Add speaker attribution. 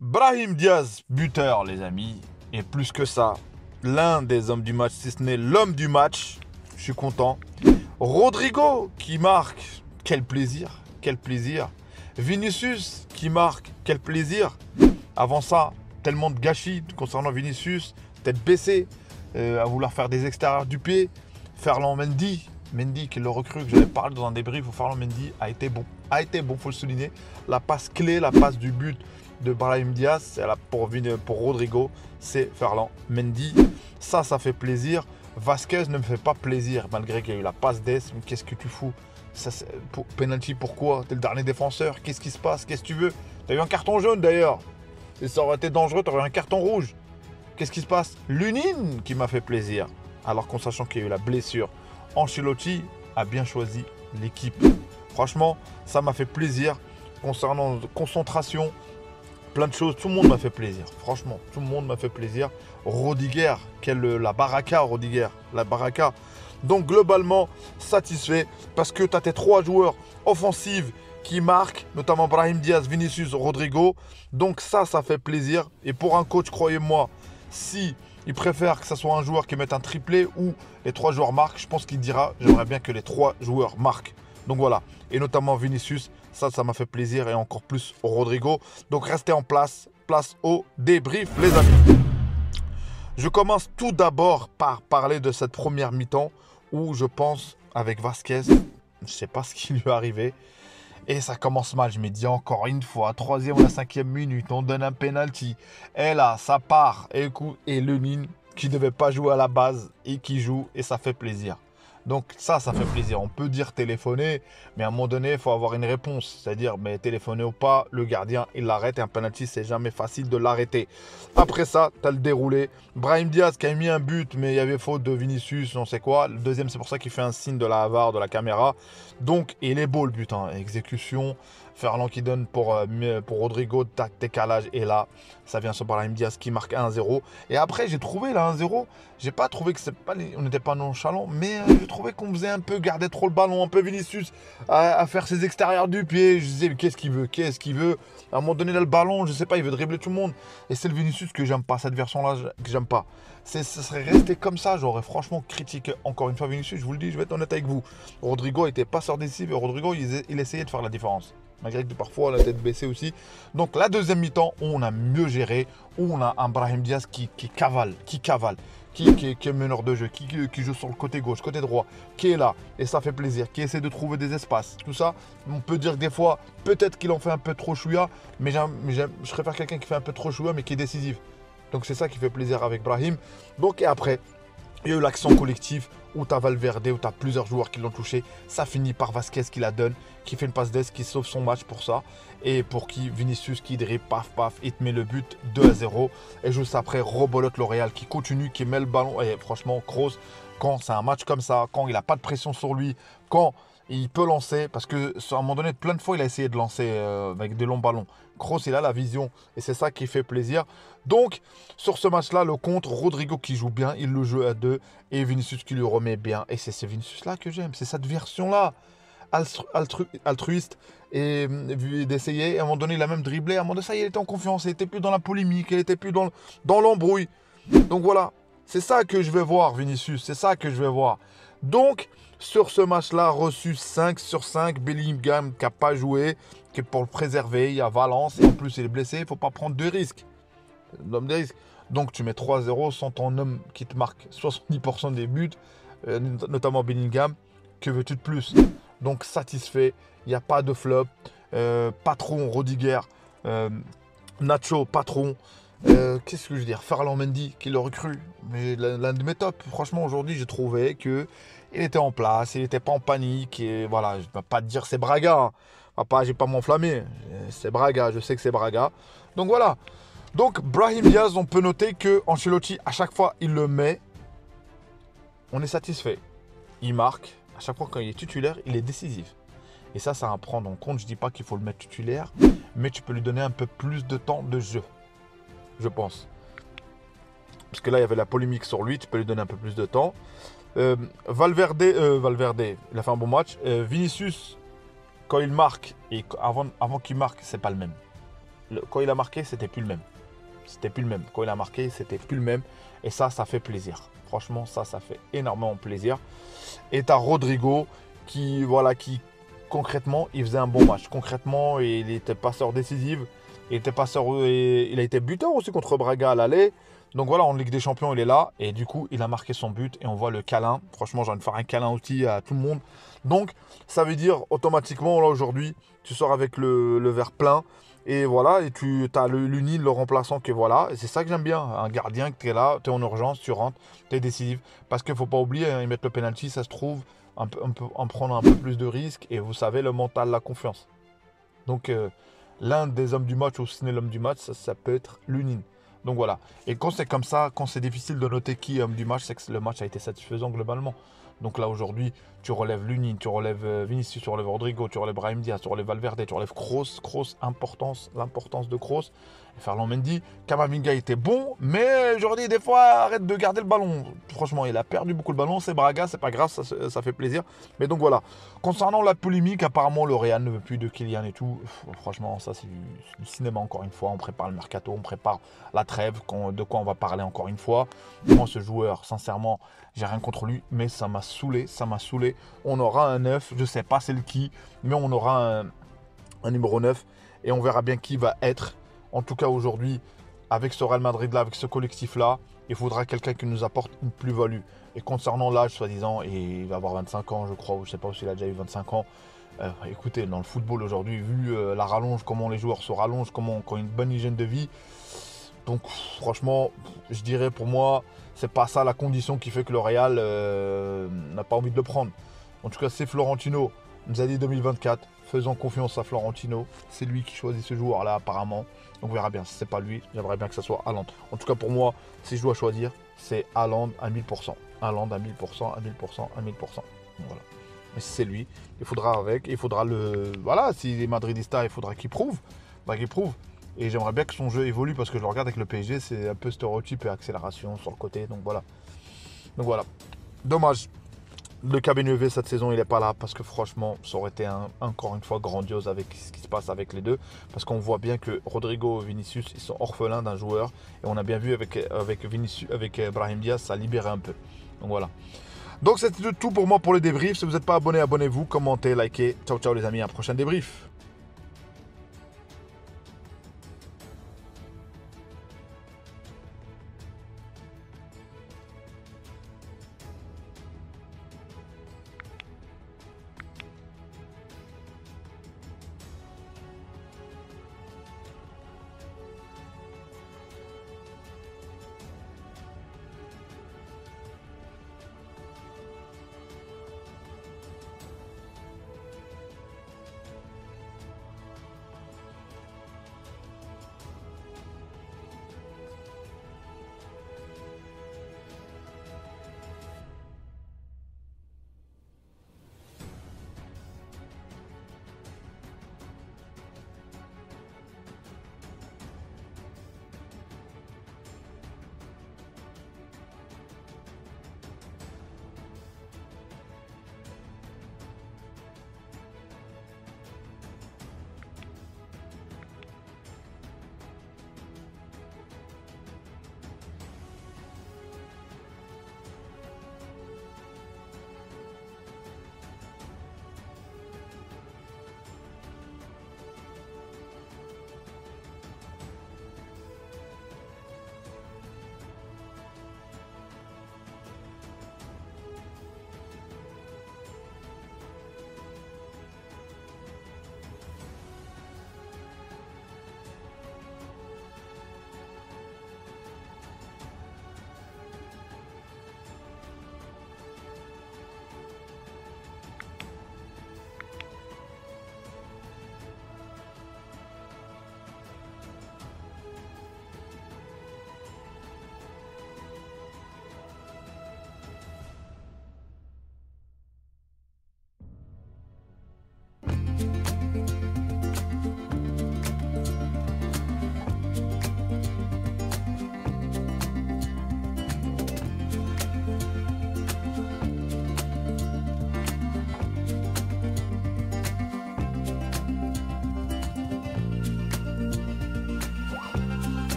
Speaker 1: Brahim Diaz, buteur, les amis. Et plus que ça, l'un des hommes du match, si ce n'est l'homme du match. Je suis content. Rodrigo qui marque. Quel plaisir, quel plaisir. Vinicius qui marque. Quel plaisir. Avant ça, tellement de gâchis concernant Vinicius. Tête baissée, à vouloir faire des extérieurs du pied. Ferland Mendy, qui est le recrue que j'avais parlé dans un débrief où Ferland Mendy a été bon. Faut le souligner. La passe clé, la passe du but de Brahim Diaz, c'est pour Rodrigo, c'est Ferland Mendy. Ça fait plaisir. Vasquez ne me fait pas plaisir, malgré qu'il y a eu la passe d'Es. Mais qu'est-ce que tu fous ça, penalty, pourquoi? T'es le dernier défenseur. Qu'est-ce qui se passe? Qu'est-ce que tu veux? T'as eu un carton jaune d'ailleurs. Et ça aurait été dangereux, t'aurais eu un carton rouge. Qu'est-ce qui se passe? Lunin qui m'a fait plaisir. Alors qu'en sachant qu'il y a eu la blessure, Ancelotti a bien choisi l'équipe. Franchement, ça m'a fait plaisir. Concernant concentration, plein de choses, tout le monde m'a fait plaisir. Franchement, tout le monde m'a fait plaisir. Rodiger, la baraka, Rodiger, la baraka. Donc globalement, satisfait parce que tu as tes trois joueurs offensifs qui marquent, notamment Brahim Diaz, Vinicius, Rodrigo. Donc ça fait plaisir. Et pour un coach, croyez-moi, si il préfère que ce soit un joueur qui mette un triplé ou les trois joueurs marquent, je pense qu'il dira j'aimerais bien que les trois joueurs marquent. Donc voilà, et notamment Vinicius, ça m'a fait plaisir et encore plus Rodrigo. Donc restez en place au débrief les amis. Je commence tout d'abord par parler de cette première mi-temps où je pense avec Vasquez, je ne sais pas ce qui lui est arrivé. Et ça commence mal, je me dis encore une fois, 3e ou la 5e minute, on donne un penalty. Et là, ça part. Et Lunin, qui ne devait pas jouer à la base, et qui joue, et ça fait plaisir. Donc ça fait plaisir. On peut dire téléphoner, mais à un moment donné, il faut avoir une réponse. C'est-à-dire, mais téléphoner ou pas, le gardien, il l'arrête. Et un penalty, c'est jamais facile de l'arrêter. Après ça, tu as le déroulé. Brahim Diaz qui a mis un but, mais il y avait faute de Vinicius, on sait quoi. Le deuxième, c'est pour ça qu'il fait un signe de la VAR, de la caméra. Donc, il est beau le but. Exécution. Ferland qui donne pour Rodrigo, tac, décalage. Et là, ça vient sur Brahim Diaz qui marque 1-0. Et après, j'ai trouvé là 1-0. J'ai pas trouvé que on n'était pas nonchalant, mais je trouvais qu'on faisait un peu garder trop le ballon, un peu Vinicius à faire ses extérieurs du pied. Je disais, qu'est-ce qu'il veut? À un moment donné, là, le ballon, je sais pas, il veut dribbler tout le monde. Et c'est le Vinicius que j'aime pas, cette version-là, que j'aime pas. Ça serait resté comme ça, j'aurais franchement critiqué encore une fois Vinicius. Je vous le dis, je vais être honnête avec vous. Rodrigo était passeur décisif et Rodrigo, il essayait de faire la différence. Malgré que parfois la tête baissée aussi. Donc la deuxième mi-temps, on a mieux géré. On a un Brahim Diaz qui cavale, qui est meneur de jeu, qui joue sur le côté gauche, côté droit, qui est là, et ça fait plaisir, qui essaie de trouver des espaces. Tout ça, on peut dire que des fois, peut-être qu'il en fait un peu trop chouïa, mais je préfère quelqu'un qui fait un peu trop chouïa, mais qui est décisif. Donc c'est ça qui fait plaisir avec Brahim. Donc et après, il y a eu l'action collective où tu as Valverde, où tu as plusieurs joueurs qui l'ont touché. Ça finit par Vasquez qui la donne, qui fait une passe d'ess, qui sauve son match pour ça. Et pour qui Vinicius qui dribble, paf, il te met le but 2-0. Et juste après, Robolote L'Oréal qui continue, qui met le ballon. Et franchement, Kroos, quand c'est un match comme ça, quand il n'a pas de pression sur lui, quand il peut lancer, parce que à un moment donné, plein de fois, il a essayé de lancer avec des longs ballons. Kroos, il a la vision et c'est ça qui fait plaisir. Donc, sur ce match-là, le contre, Rodrigo qui joue bien, il le joue à 2 et Vinicius qui lui remet bien. Et c'est ce Vinicius-là que j'aime, c'est cette version-là, altruiste et d'essayer. Et à un moment donné, il a même dribblé. À un moment donné, ça, il était en confiance, il n'était plus dans la polémique, il n'était plus dans l'embrouille. Donc voilà, c'est ça que je vais voir, Vinicius, c'est ça que je vais voir. Donc, sur ce match-là, reçu 5 sur 5. Bellingham qui n'a pas joué, qui est pour le préserver. Il y a Valence et en plus il est blessé. Il ne faut pas prendre de risques. Des risques. Donc tu mets 3-0 sans ton homme qui te marque 70% des buts, notamment Bellingham. Que veux-tu de plus? Donc satisfait. Il n'y a pas de flop. Patron, Rodiger. Nacho, patron. Qu'est-ce que je veux dire? Ferland Mendy qui l'a recru. Mais l'un de mes tops. Franchement, aujourd'hui, j'ai trouvé que il était en place, il n'était pas en panique. Et voilà, je ne vais pas te dire c'est Braga. Je ne vais pas m'enflammer. C'est Braga, je sais que c'est Braga. Donc voilà. Donc Brahim Diaz, on peut noter que Ancelotti, à chaque fois, il le met. On est satisfait. Il marque. À chaque fois quand il est titulaire, il est décisif. Et ça à prendre en compte. Je ne dis pas qu'il faut le mettre titulaire, mais tu peux lui donner un peu plus de temps de jeu. Je pense. Parce que là, il y avait la polémique sur lui. Tu peux lui donner un peu plus de temps. Valverde, il a fait un bon match. Vinicius, quand il marque et avant qu'il marque, c'est pas le même. quand il a marqué, c'était plus le même. C'était plus le même. Quand il a marqué, c'était plus le même. Et ça fait plaisir. Franchement, ça fait énormément plaisir. Et tu as Rodrigo qui concrètement, il faisait un bon match. Concrètement, il était passeur décisif. Il a été buteur aussi contre Braga à l'aller. Donc voilà, en Ligue des Champions, il est là. Et du coup, il a marqué son but. Et on voit le câlin. Franchement, j'ai envie de faire un câlin aussi à tout le monde. Donc, ça veut dire automatiquement, là aujourd'hui, tu sors avec le verre plein. Et voilà, et tu as l'Unil, le remplaçant qui est voilà. Et c'est ça que j'aime bien. Un gardien que tu es là, tu es en urgence, tu rentres, tu es décisif. Parce qu'il ne faut pas oublier, ils mettent le penalty, ça se trouve, en prendre un peu plus de risques. Et vous savez, le mental, la confiance. Donc, l'un des hommes du match, ou si ce n'est l'homme du match, ça peut être l'Unil. Donc voilà. Et quand c'est comme ça, quand c'est difficile de noter qui est homme du match, c'est que le match a été satisfaisant globalement. Donc là aujourd'hui, tu relèves Lunin, tu relèves Vinicius, tu relèves Rodrigo, tu relèves Brahim Diaz, tu relèves Valverde, tu relèves Kroos, l'importance de Kroos. Et Ferland Mendy, Camavinga était bon, mais aujourd'hui, des fois, arrête de garder le ballon. Franchement, il a perdu beaucoup le ballon, c'est Braga, c'est pas grave, ça fait plaisir. Mais donc voilà. Concernant la polémique, apparemment le Real ne veut plus de Kylian et tout. Franchement, ça c'est du cinéma encore une fois. On prépare le mercato, on prépare la trêve, de quoi on va parler encore une fois. Moi, ce joueur, sincèrement, j'ai rien contre lui, mais ça m'a saoulé. On aura un 9, je sais pas c'est le qui, mais on aura un numéro 9 et on verra bien qui va être. En tout cas aujourd'hui, avec ce Real Madrid là, avec ce collectif là, il faudra quelqu'un qui nous apporte une plus-value. Et concernant l'âge, soi-disant, et il va avoir 25 ans, je crois, ou je sais pas s'il a déjà eu 25 ans. Écoutez, dans le football aujourd'hui, vu la rallonge, comment les joueurs se rallongent, comment ont une bonne hygiène de vie. Donc franchement, je dirais pour moi, c'est pas ça la condition qui fait que le Real n'a pas envie de le prendre. En tout cas, c'est Florentino. Il nous a dit 2024. Faisons confiance à Florentino. C'est lui qui choisit ce joueur-là apparemment. Donc on verra bien. Si c'est pas lui, j'aimerais bien que ça soit Haaland. En tout cas pour moi, si je dois choisir, c'est Haaland à 1000%. Haaland à 1000%, à 1000%, à 1000%. Voilà. Mais si c'est lui, il faudra avec. Il faudra le... Voilà, s'il est madridista, il faudra qu'il prouve. Qu'il prouve. Et j'aimerais bien que son jeu évolue parce que je le regarde avec le PSG, c'est un peu stéréotype et accélération sur le côté. Donc voilà. Dommage. Le KBNV cette saison, il n'est pas là parce que franchement, ça aurait été encore une fois grandiose avec ce qui se passe avec les deux. Parce qu'on voit bien que Rodrigo et Vinicius, ils sont orphelins d'un joueur. Et on a bien vu avec Vinicius, avec Brahim Diaz, ça a libéré un peu. Donc voilà. Donc c'était tout pour moi pour le débrief. Si vous n'êtes pas abonné, abonnez-vous, commentez, likez. Ciao, ciao les amis, à un prochain débrief.